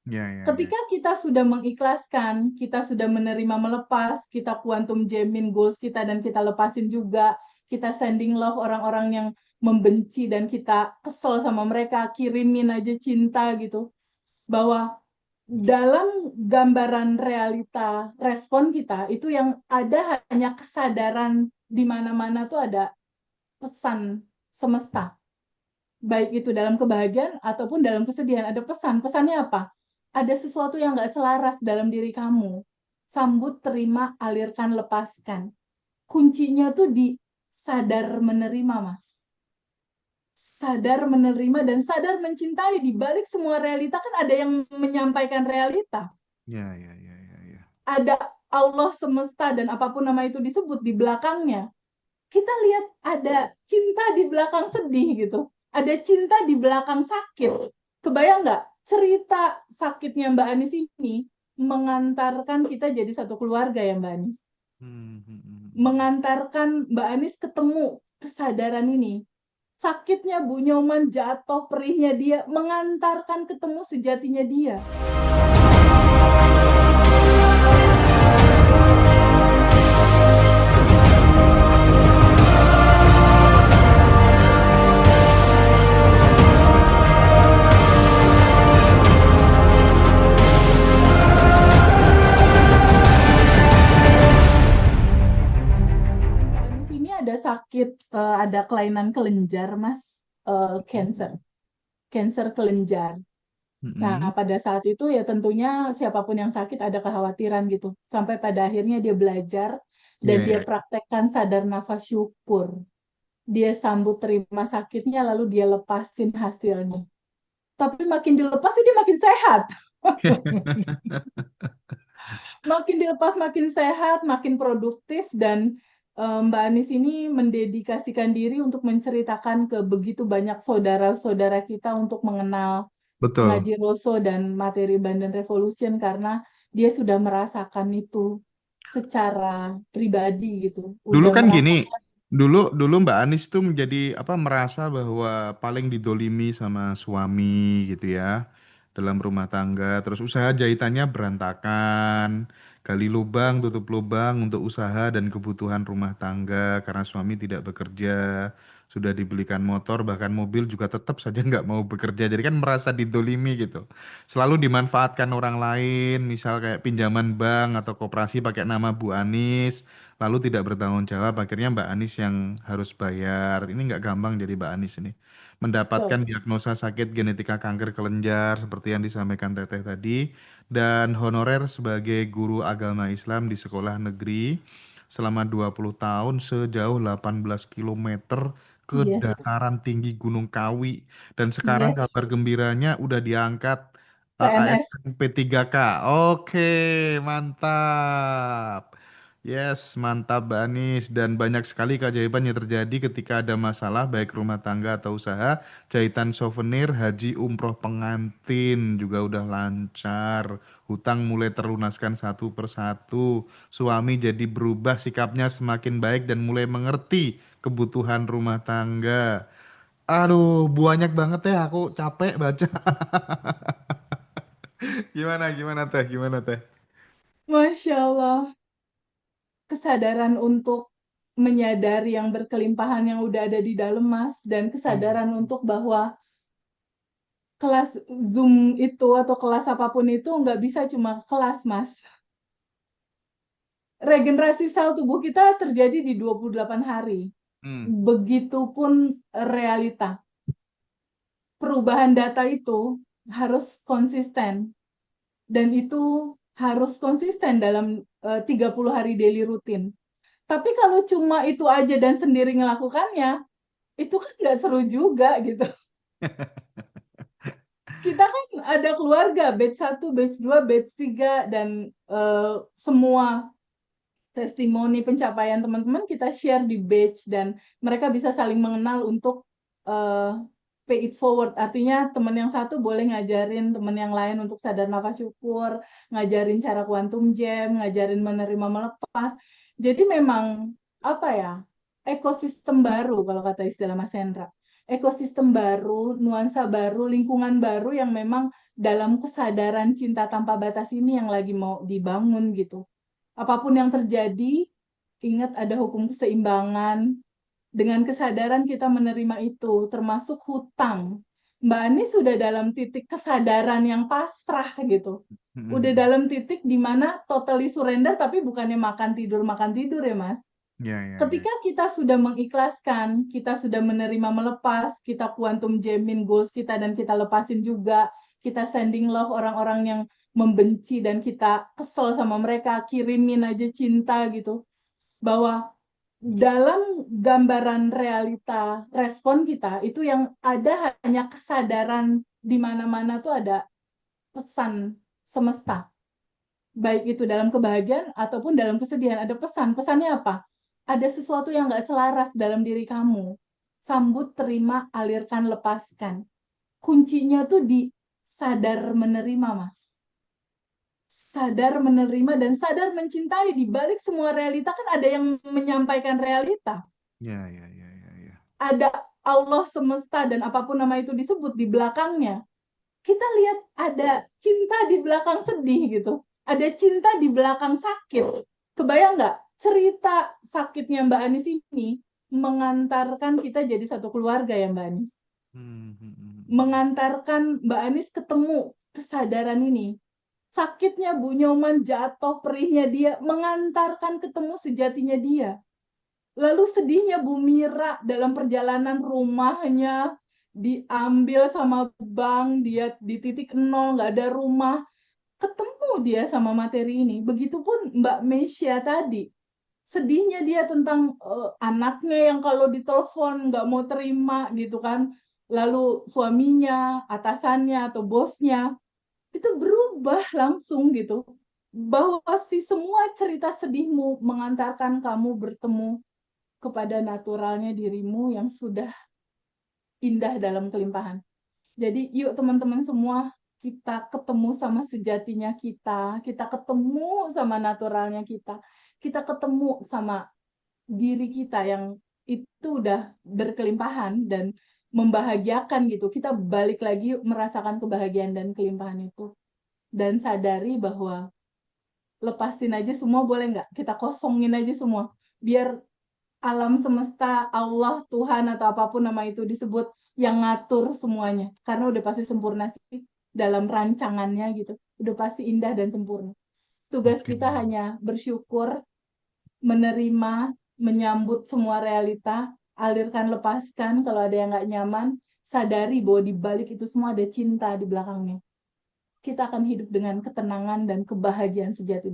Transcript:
Ya, ya, ya. Ketika kita sudah mengikhlaskan, kita sudah menerima melepas, kita quantum jamming goals kita dan kita lepasin juga, kita sending love orang-orang yang membenci dan kita kesel sama mereka, kirimin aja cinta gitu. Bahwa dalam gambaran realita respon kita itu yang ada hanya kesadaran di mana-mana tuh ada pesan semesta. Baik itu dalam kebahagiaan ataupun dalam kesedihan, ada pesan. Pesannya apa? Ada sesuatu yang nggak selaras dalam diri kamu. Sambut, terima, alirkan, lepaskan. Kuncinya tuh di sadar menerima, Mas. Sadar menerima dan sadar mencintai. Di balik semua realita kan ada yang menyampaikan realita. Ya, ya, ya, ya, ya. Ada Allah semesta dan apapun nama itu disebut di belakangnya. Kita lihat ada cinta di belakang sedih gitu. Ada cinta di belakang sakit. Kebayang nggak cerita sakitnya Mbak Anis ini mengantarkan kita jadi satu keluarga ya Mbak Anis. Hmm, hmm, hmm, hmm. Mengantarkan Mbak Anis ketemu kesadaran ini. Sakitnya Bu Nyoman jatuh perihnya dia mengantarkan ketemu sejatinya dia. Di sini ada sakit, ada kelainan kelenjar, Mas, cancer, cancer kelenjar. Nah, Hmm, pada saat itu ya tentunya siapapun yang sakit ada kekhawatiran gitu. Sampai pada akhirnya dia belajar dan ya, dia ya. praktekkan sadar nafas syukur. Dia sambut terima sakitnya lalu dia lepasin hasilnya. Tapi makin dilepas dia makin sehat. Makin dilepas makin sehat, makin produktif dan Mbak Anis ini mendedikasikan diri untuk menceritakan ke begitu banyak saudara-saudara kita untuk mengenal Betul. ngaji Roso dan materi Bandan Revolution karena dia sudah merasakan itu secara pribadi gitu, Dulu udah kan gini, merasakan. dulu dulu Mbak Anis tuh menjadi apa merasa bahwa paling didolimi sama suami gitu ya dalam rumah tangga. Terus usaha jahitannya berantakan, gali lubang, tutup lubang untuk usaha dan kebutuhan rumah tangga karena suami tidak bekerja. Sudah dibelikan motor bahkan mobil juga tetap saja nggak mau bekerja. Jadi kan merasa didolimi gitu. Selalu dimanfaatkan orang lain, misal kayak pinjaman bank atau koperasi pakai nama Bu Anis lalu tidak bertanggung jawab akhirnya Mbak Anis yang harus bayar ini nggak gampang jadi Mbak Anis ini mendapatkan Betul. diagnosa sakit genetika kanker kelenjar seperti yang disampaikan Teteh tadi dan honorer sebagai guru agama Islam di sekolah negeri selama 20 tahun sejauh 18 kilometer ke Yes, dataran tinggi Gunung Kawi dan sekarang yes, kabar gembiranya udah diangkat PNS. ASN P3K. Oke, mantap. Yes, mantap Mbak Anis dan banyak sekali keajaiban yang terjadi ketika ada masalah baik rumah tangga atau usaha, jahitan souvenir, haji, umroh pengantin juga udah lancar, hutang mulai terlunaskan satu persatu, suami jadi berubah sikapnya semakin baik dan mulai mengerti kebutuhan rumah tangga. Aduh, banyak banget ya, aku capek baca. Gimana, gimana Teh, gimana Teh? Masya Allah, kesadaran untuk menyadari yang berkelimpahan yang udah ada di dalam Mas dan Hmm. kesadaran untuk bahwa kelas Zoom itu atau kelas apapun itu nggak bisa cuma kelas, Mas. Regenerasi sel tubuh kita terjadi di 28 hari. Hmm. Begitupun realita. Perubahan data itu harus konsisten dan itu harus konsisten dalam 30 hari daily rutin. Tapi kalau cuma itu aja dan sendiri ngelakukannya, itu kan nggak seru juga gitu. Kita kan ada keluarga, batch 1, batch 2, batch 3, dan semua testimoni pencapaian teman-teman kita share di batch, dan mereka bisa saling mengenal untuk uh, pay it forward. Artinya teman yang satu boleh ngajarin teman yang lain untuk sadar nafas syukur, ngajarin cara quantum jam, ngajarin menerima melepas. Jadi memang apa ya, ekosistem baru kalau kata istilah Mas Hendra. ekosistem baru, nuansa baru, lingkungan baru yang memang dalam kesadaran cinta tanpa batas ini yang lagi mau dibangun gitu. Apapun yang terjadi, ingat ada hukum keseimbangan. Dengan kesadaran kita menerima itu, termasuk hutang. Mbak Ani sudah dalam titik kesadaran yang pasrah gitu. Udah Mm-mm. dalam titik di mana totally surrender, tapi bukannya makan tidur ya Mas. Ya, ya, ya. Ketika kita sudah mengikhlaskan, kita sudah menerima melepas, kita quantum jamin goals kita dan kita lepasin juga, kita sending love orang-orang yang membenci dan kita kesel sama mereka, kirimin aja cinta gitu. Bahwa dalam gambaran realita respon kita itu yang ada hanya kesadaran di mana-mana tuh ada pesan semesta. Baik itu dalam kebahagiaan ataupun dalam kesedihan ada pesan. Pesannya apa? Ada sesuatu yang nggak selaras dalam diri kamu. Sambut, terima, alirkan, lepaskan. Kuncinya tuh di sadar menerima, Mas. Sadar menerima dan sadar mencintai. Di balik semua realita kan ada yang menyampaikan realita. Ya, ya, ya, ya, ya. Ada Allah semesta dan apapun nama itu disebut di belakangnya. Kita lihat ada cinta di belakang sedih gitu. Ada cinta di belakang sakit. Kebayang nggak? Cerita sakitnya Mbak Anis ini mengantarkan kita jadi satu keluarga ya Mbak Anis. Hmm, hmm, hmm, hmm. Mengantarkan Mbak Anis ketemu kesadaran ini. Sakitnya Bu Nyoman jatuh, perihnya dia, mengantarkan ketemu sejatinya dia. Lalu sedihnya Bu Mira dalam perjalanan rumahnya diambil sama bank, dia di titik nol, nggak ada rumah. Ketemu dia sama materi ini. Begitupun Mbak Meisya tadi. Sedihnya dia tentang anaknya yang kalau ditelepon nggak mau terima gitu kan. Lalu suaminya, atasannya atau bosnya itu berubah langsung gitu. Bahwa si semua cerita sedihmu mengantarkan kamu bertemu kepada naturalnya dirimu yang sudah indah dalam kelimpahan. Jadi yuk teman-teman semua, kita ketemu sama sejatinya kita ketemu sama naturalnya kita ketemu sama diri kita yang itu udah berkelimpahan dan membahagiakan gitu. Kita balik lagi merasakan kebahagiaan dan kelimpahan itu. Dan sadari bahwa lepasin aja semua boleh nggak? Kita kosongin aja semua. Biar alam semesta, Allah, Tuhan, atau apapun nama itu disebut yang ngatur semuanya. Karena udah pasti sempurna sih dalam rancangannya gitu. Udah pasti indah dan sempurna. Tugas Oke. kita hanya bersyukur, menerima, menyambut semua realita, alirkan, lepaskan kalau ada yang nggak nyaman, sadari bahwa di balik itu semua ada cinta di belakangnya. Kita akan hidup dengan ketenangan dan kebahagiaan sejati.